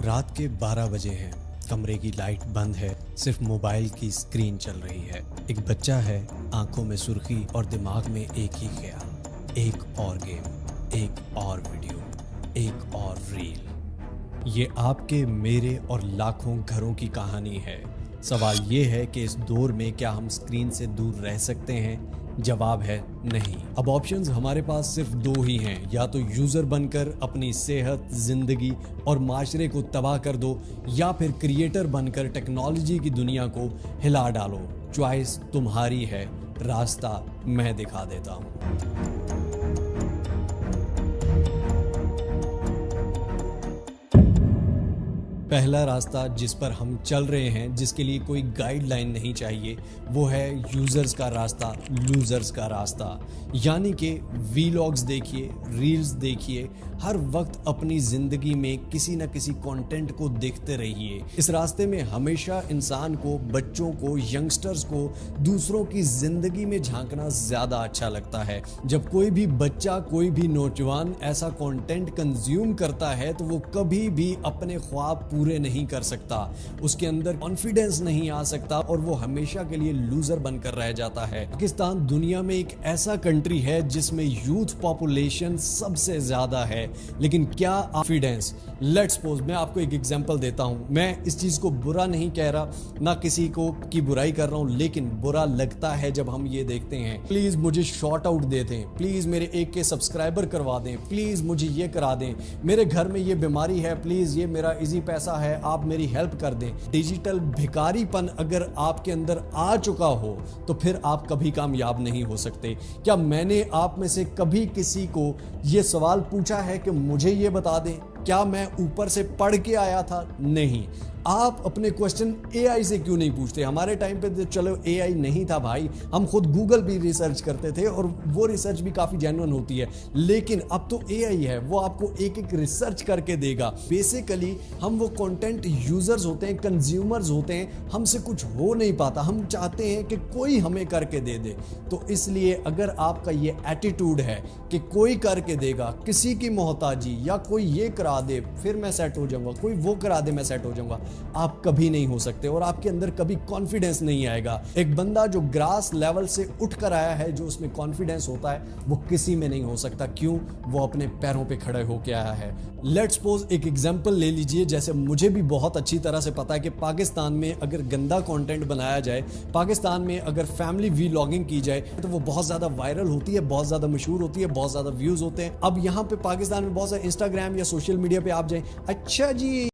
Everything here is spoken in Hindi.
रात के 12 बजे हैं। कमरे की लाइट बंद है, सिर्फ मोबाइल की स्क्रीन चल रही है। एक बच्चा है, आंखों में सुर्खी और दिमाग में एक ही ख्याल, एक और गेम, एक और वीडियो, एक और रील। ये आपके, मेरे और लाखों घरों की कहानी है। सवाल ये है कि इस दौर में क्या हम स्क्रीन से दूर रह सकते हैं? जवाब है नहीं। अब ऑप्शंस हमारे पास सिर्फ दो ही हैं, या तो यूजर बनकर अपनी सेहत, जिंदगी और माशरे को तबाह कर दो, या फिर क्रिएटर बनकर टेक्नोलॉजी की दुनिया को हिला डालो। चॉइस तुम्हारी है, रास्ता मैं दिखा देता हूँ। पहला रास्ता जिस पर हम चल रहे हैं, जिसके लिए कोई गाइडलाइन नहीं चाहिए, वो है यूजर्स का रास्ता, लूजर्स का रास्ता। यानी कि वीलॉग्स देखिए, रील्स देखिए, हर वक्त अपनी जिंदगी में किसी न किसी कंटेंट को देखते रहिए। इस रास्ते में हमेशा इंसान को, बच्चों को, यंगस्टर्स को दूसरों की जिंदगी में झांकना ज्यादा अच्छा लगता है। जब कोई भी बच्चा, कोई भी नौजवान ऐसा कंटेंट कंज्यूम करता है तो वो कभी भी अपने ख्वाब पूरे नहीं कर सकता, उसके अंदर कॉन्फिडेंस नहीं आ सकता और वो हमेशा के लिए लूजर बनकर रह जाता है। पाकिस्तान दुनिया में एक ऐसा कंट्री है जिसमें यूथ पॉपुलेशन सबसे ज्यादा है, लेकिन क्या कॉन्फिडेंस। लेट्स सपोज, मैं आपको एक एग्जांपल देता हूं। मैं इस चीज को बुरा नहीं कह रहा, ना किसी को की बुराई कर रहा हूं, लेकिन बुरा लगता है जब हम ये देखते हैं। प्लीज मुझे शॉर्ट आउट दे दें, प्लीज मेरे 1K सब्सक्राइबर करवा दें, प्लीज मुझे ये करा दें, मेरे घर में ये बीमारी है, प्लीज ये मेरा इजी पैसा है, आप मेरी हेल्प कर दें। डिजिटल भिखारीपन अगर आपके अंदर आ चुका हो तो फिर आप कभी कामयाब नहीं हो सकते। क्या मैंने आप में से कभी किसी को यह सवाल पूछा है कि मुझे यह बता दें क्या मैं ऊपर से पढ़ के आया था? नहीं। आप अपने क्वेश्चन AI से क्यों नहीं पूछते? हमारे टाइम पे तो चलो AI नहीं था भाई, हम खुद गूगल भी रिसर्च करते थे और वो रिसर्च भी काफ़ी जेन्युइन होती है, लेकिन अब तो AI है, वो आपको एक एक रिसर्च करके देगा। बेसिकली हम वो कंटेंट यूजर्स होते हैं, कंज्यूमर्स होते हैं, हमसे कुछ हो नहीं पाता, हम चाहते हैं कि कोई हमें करके दे दे। तो इसलिए अगर आपका ये एटीट्यूड है कि कोई करके देगा, किसी की मोहताजी, या कोई ये करा दे फिर मैं सेट हो जाऊंगा, कोई वो करा दे मैं सेट हो जाऊंगा, आप कभी नहीं हो सकते और आपके अंदर कभी कॉन्फिडेंस नहीं आएगा। एक बंदा जो ग्रास लेवल से उठकर आया है, जो उसमें कॉन्फिडेंस होता है, वो किसी में नहीं हो सकता। क्यों? वो अपने पैरों पे खड़े होकर आया है। लेट्स सपोज एक एग्जांपल ले लीजिए। जैसे मुझे भी बहुत अच्छी तरह से पता है कि पाकिस्तान में अगर गंदा कंटेंट बनाया जाए, पाकिस्तान में अगर फैमिली वीलॉगिंग की जाए तो वो बहुत ज्यादा वायरल होती है, बहुत ज्यादा मशहूर होती है, बहुत ज्यादा व्यूज होते हैं। अब यहाँ पे पाकिस्तान में बहुत सारे इंस्टाग्राम या सोशल मीडिया पे आप जाए, अच्छा जी